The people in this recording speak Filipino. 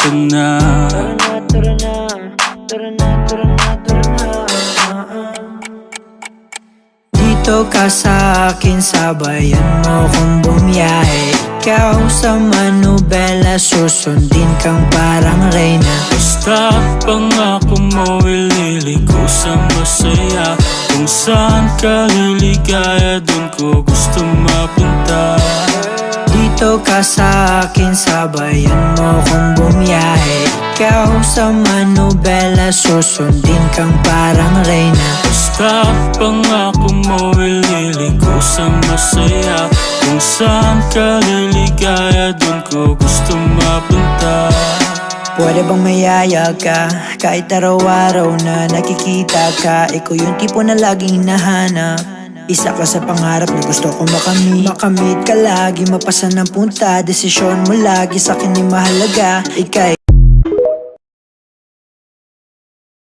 ka na. Tara na, tara na, tara na, tara na, tara na. Dito ka sa akin, sabayan mo kong bumiyahe. Ikaw sa manubela, susundin kang parang reyna. Basta pangako mo, ililiko sa masaya. Kung saan ka liligaya, dun ko gusto mapunta. Dito ka sa akin, sabayan mo kong bumiyahe. Ikaw sa manubela, susundin kang parang reyna. Basta pangako mo, ililiko sa masaya. Kung saan ka liligaya, dun ko gusto mapunta. Pwede bang mayaya ka? Kahit araw-araw na nakikita ka, ikaw yung tipo na laging hinahanap. Isa ka sa pangarap na gusto ko makamit. Makamit ka lagi, mapasa ng punta. Desisyon mo lagi sa'kin ay mahalaga. Ika'y